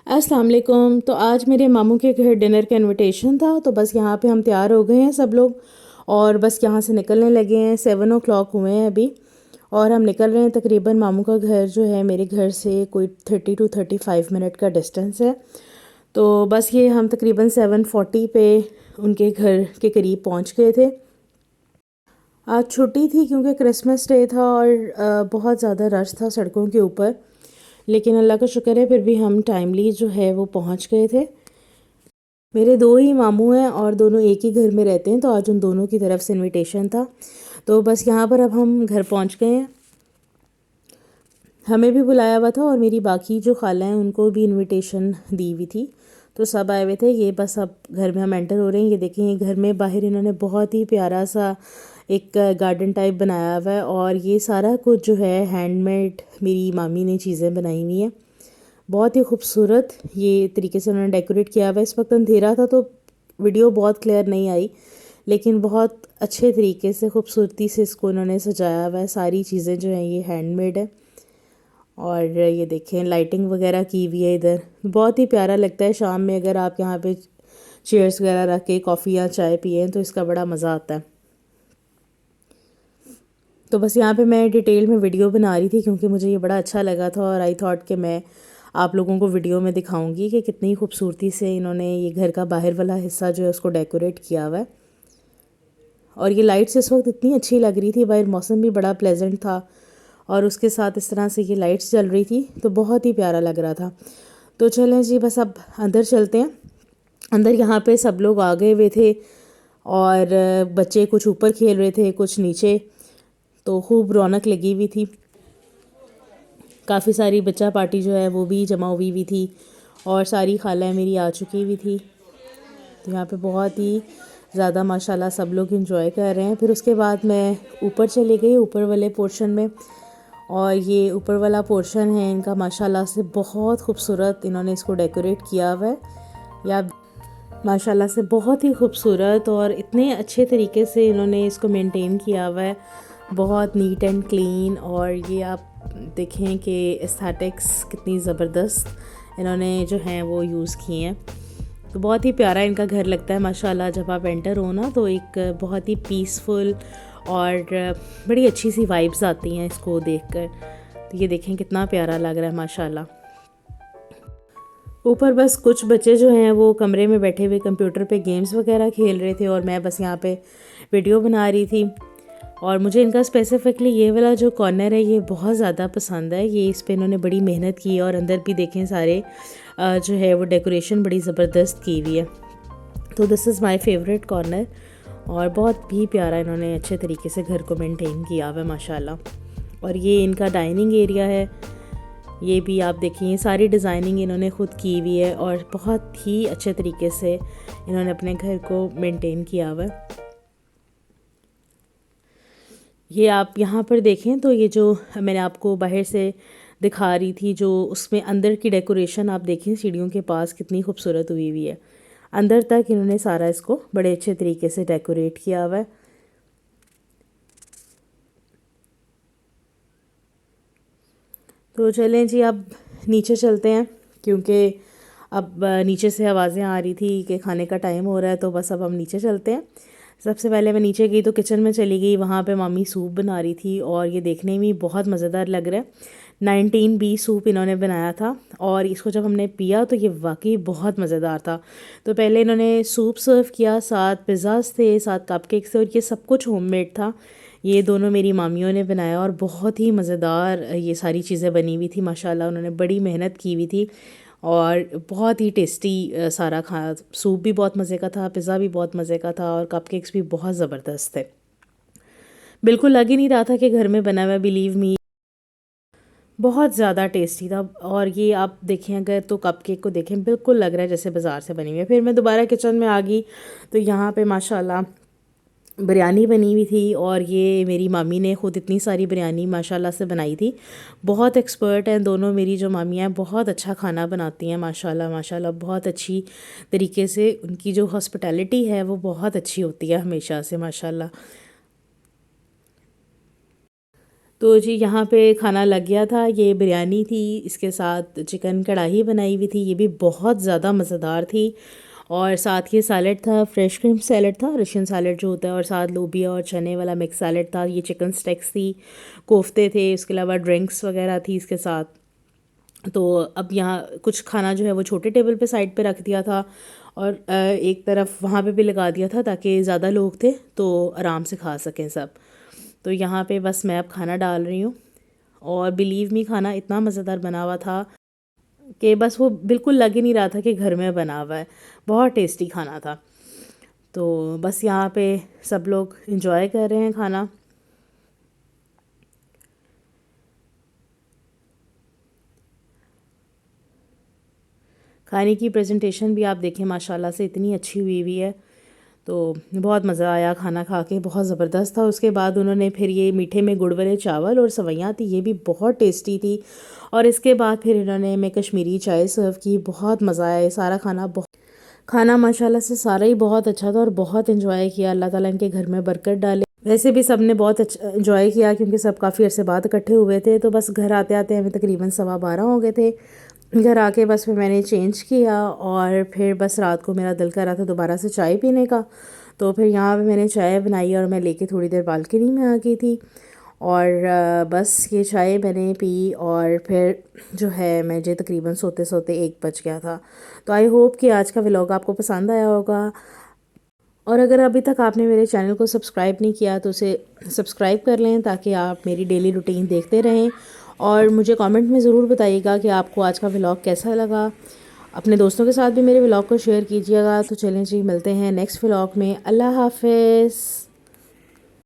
अस्सलाम वालेकुम। तो आज मेरे मामू के घर डिनर का इनविटेशन था, तो बस यहाँ पे हम तैयार हो गए हैं सब लोग और बस यहाँ से निकलने लगे हैं। 7 o'clock हुए हैं अभी और हम निकल रहे हैं। तकरीबन मामू का घर जो है मेरे घर से कोई 30 to 35 मिनट का डिस्टेंस है। तो बस ये हम तकरीबन 7:40 पे उनके घर के करीब पहुँच गए थे। आज छुट्टी थी क्योंकि क्रिसमस डे था और बहुत ज़्यादा रश था सड़कों के ऊपर, लेकिन अल्लाह का शुक्र है फिर भी हम टाइमली जो है वो पहुंच गए थे। मेरे दो ही मामू हैं और दोनों एक ही घर में रहते हैं, तो आज उन दोनों की तरफ से इनविटेशन था। तो बस यहाँ पर अब हम घर पहुँच गए हैं। हमें भी बुलाया हुआ था और मेरी बाकी जो खाला हैं उनको भी इनविटेशन दी हुई थी, तो सब आए हुए थे। ये बस अब घर में हम एंटर हो रहे हैं। ये देखें, ये घर में बाहर इन्होंने बहुत ही प्यारा सा एक गार्डन टाइप बनाया हुआ है और ये सारा कुछ जो है हैंडमेड मेरी मामी ने चीज़ें बनाई हुई हैं। बहुत ही खूबसूरत ये तरीके से उन्होंने डेकोरेट किया हुआ है। इस वक्त अंधेरा था तो वीडियो बहुत क्लियर नहीं आई, लेकिन बहुत अच्छे तरीके से खूबसूरती से इसको उन्होंने सजाया हुआ है। सारी चीज़ें जो हैं ये हैंडमेड है और ये देखें लाइटिंग वगैरह की हुई है। इधर बहुत ही प्यारा लगता है शाम में अगर आप यहाँ पे चेयर्स वगैरह रख के कॉफ़ी या चाय पिए तो इसका बड़ा मज़ा आता है। तो बस यहाँ पे मैं डिटेल में वीडियो बना रही थी क्योंकि मुझे ये बड़ा अच्छा लगा था और आई थॉट कि मैं आप लोगों को वीडियो में दिखाऊंगी कि कितनी खूबसूरती से इन्होंने ये घर का बाहर वाला हिस्सा जो है उसको डेकोरेट किया हुआ है। और ये लाइट्स इस वक्त इतनी अच्छी लग रही थी, बाहर मौसम भी बड़ा प्लेजेंट था और उसके साथ इस तरह से ये लाइट्स जल रही थी तो बहुत ही प्यारा लग रहा था। तो चलें जी, बस अब अंदर चलते हैं। अंदर यहाँ पे सब लोग आ गए हुए थे और बच्चे कुछ ऊपर खेल रहे थे कुछ नीचे, तो खूब रौनक लगी हुई थी। काफ़ी सारी बच्चा पार्टी जो है वो भी जमा हुई हुई थी और सारी खालाएँ मेरी आ चुकी हुई थी। तो यहाँ पे बहुत ही ज़्यादा माशाल्लाह सब लोग इंजॉय कर रहे हैं। फिर उसके बाद मैं ऊपर चली गई ऊपर वाले पोर्शन में, और ये ऊपर वाला पोर्शन है इनका माशाल्लाह से बहुत खूबसूरत इन्होंने इसको डेकोरेट किया हुआ है। या माशाल्लाह से बहुत ही खूबसूरत और इतने अच्छे तरीके से इन्होंने इसको मेंटेन किया हुआ है, बहुत नीट एंड क्लीन। और ये आप देखें कि एस्थेटिक्स कितनी ज़बरदस्त इन्होंने जो हैं वो यूज़ किए हैं। तो बहुत ही प्यारा इनका घर लगता है माशाल्लाह। जब आप एंटर हो ना तो एक बहुत ही पीसफुल और बड़ी अच्छी सी वाइब्स आती हैं इसको देखकर। तो ये देखें कितना प्यारा लग रहा है माशाल्लाह। ऊपर बस कुछ बच्चे जो हैं वो कमरे में बैठे हुए कंप्यूटर पे गेम्स वगैरह खेल रहे थे और मैं बस यहाँ पे वीडियो बना रही थी। और मुझे इनका स्पेसिफ़िकली ये वाला जो कॉर्नर है ये बहुत ज़्यादा पसंद है। ये इस पे इन्होंने बड़ी मेहनत की है और अंदर भी देखें सारे जो है वो डेकोरेशन बड़ी ज़बरदस्त की हुई है। तो this is my favourite corner और बहुत भी प्यारा इन्होंने अच्छे तरीके से घर को मेंटेन किया हुआ है माशाल्लाह। और ये इनका डाइनिंग एरिया है। ये भी आप देखिए ये सारी डिज़ाइनिंग इन्होंने ख़ुद की हुई है और बहुत ही अच्छे तरीके से इन्होंने अपने घर को मेंटेन किया हुआ है। ये आप यहाँ पर देखें तो ये जो मैंने आपको बाहर से दिखा रही थी जो उसमें अंदर की डेकोरेशन आप देखें सीढ़ियों के पास कितनी खूबसूरत हुई हुई है। अंदर तक इन्होंने सारा इसको बड़े अच्छे तरीके से डेकोरेट किया हुआ है। तो चलें जी अब नीचे चलते हैं क्योंकि अब नीचे से आवाज़ें आ रही थी कि खाने का टाइम हो रहा है, तो बस अब हम नीचे चलते हैं। सबसे पहले मैं नीचे गई तो किचन में चली गई, वहाँ पे मामी सूप बना रही थी और ये देखने में बहुत मज़ेदार लग रहा है। 19B सूप इन्होंने बनाया था और इसको जब हमने पिया तो ये वाकई बहुत मज़ेदार था। तो पहले इन्होंने सूप सर्व किया, साथ पिज़्ज़ाज़ थे, साथ कपकेक्स थे और ये सब कुछ होममेड था। ये दोनों मेरी मामियों ने बनाया और बहुत ही मज़ेदार ये सारी चीज़ें बनी हुई थी माशाल्लाह। उन्होंने बड़ी मेहनत की हुई थी और बहुत ही टेस्टी सारा खाना। सूप भी बहुत मज़े का था, पिज़्ज़ा भी बहुत मज़े का था और कपकेक्स भी बहुत ज़बरदस्त थे। बिल्कुल लग ही नहीं रहा था कि घर में बना हुआ, बिलीव मी बहुत ज़्यादा टेस्टी था। और ये आप देखें अगर तो कपकेक को देखें बिल्कुल लग रहा है जैसे बाज़ार से बनी हुई है। फिर मैं दोबारा किचन में आ गई तो यहाँ पे माशाल्लाह बिरयानी बनी हुई थी और ये मेरी मामी ने ख़ुद इतनी सारी बिरयानी माशाल्लाह से बनाई थी। बहुत एक्सपर्ट हैं दोनों मेरी जो मामियाँ हैं, बहुत अच्छा खाना बनाती हैं माशाल्लाह माशाल्लाह। बहुत अच्छी तरीके से उनकी जो हॉस्पिटैलिटी है वो बहुत अच्छी होती है हमेशा से माशाल्लाह। तो जी यहाँ पे खाना लग गया था। ये बिरयानी थी, इसके साथ चिकन कढ़ाई बनाई हुई थी, ये भी बहुत ज़्यादा मज़ेदार थी। और साथ ये सैलेड था, फ्रेश क्रीम सैलेड था, रशियन सैलेड जो होता है, और साथ लोबिया और चने वाला मिक्स सैलेड था। ये चिकन स्टेक्स थी, कोफ्ते थे, इसके अलावा ड्रिंक्स वगैरह थी इसके साथ। तो अब यहाँ कुछ खाना जो है वो छोटे टेबल पे साइड पे रख दिया था, और एक तरफ वहाँ पे भी लगा दिया था ताकि ज़्यादा लोग थे तो आराम से खा सकें सब। तो यहाँ पे बस मैं अब खाना डाल रही हूँ, और बिलीव मी खाना इतना मज़ेदार बना हुआ था कि बस वो बिल्कुल लग ही नहीं रहा था कि घर में बना हुआ है। बहुत टेस्टी खाना था। तो बस यहाँ पे सब लोग इंजॉय कर रहे हैं खाना। खाने की प्रेजेंटेशन भी आप देखें माशाल्लाह से इतनी अच्छी हुई हुई है। तो बहुत मज़ा आया खाना खा के, बहुत ज़बरदस्त था। उसके बाद उन्होंने फिर ये मीठे में गुड़ वाले चावल और सवैयाँ थी, ये भी बहुत टेस्टी थी। और इसके बाद फिर इन्होंने हमें कश्मीरी चाय सर्व की। बहुत मज़ा आया। ये सारा खाना माशाल्लाह से सारा ही बहुत अच्छा था और बहुत इन्जॉय किया। अल्लाह ताला इनके घर में बरकत डाले। वैसे भी सब ने बहुत अच्छा इन्जॉय किया क्योंकि सब काफ़ी अरसे बाद इकट्ठे हुए थे। तो बस घर आते आते हमें तकरीबन 12:15 हो गए थे। घर आके बस फिर मैंने चेंज किया, और फिर बस रात को मेरा दिल कर रहा था दोबारा से चाय पीने का। तो फिर यहाँ पे मैंने चाय बनाई और मैं लेके थोड़ी देर बालकनी में आ गई थी। और बस ये चाय मैंने पी, और फिर जो है मुझे तकरीबन सोते सोते 1 बज गया था। तो आई होप कि आज का व्लॉग आपको पसंद आया होगा। और अगर अभी तक आपने मेरे चैनल को सब्सक्राइब नहीं किया तो उसे सब्सक्राइब कर लें ताकि आप मेरी डेली रूटीन देखते रहें। और मुझे कमेंट में ज़रूर बताइएगा कि आपको आज का व्लॉग कैसा लगा। अपने दोस्तों के साथ भी मेरे व्लॉग को शेयर कीजिएगा। तो चलें जी, मिलते हैं नेक्स्ट व्लॉग में। अल्लाह हाफ़िज़।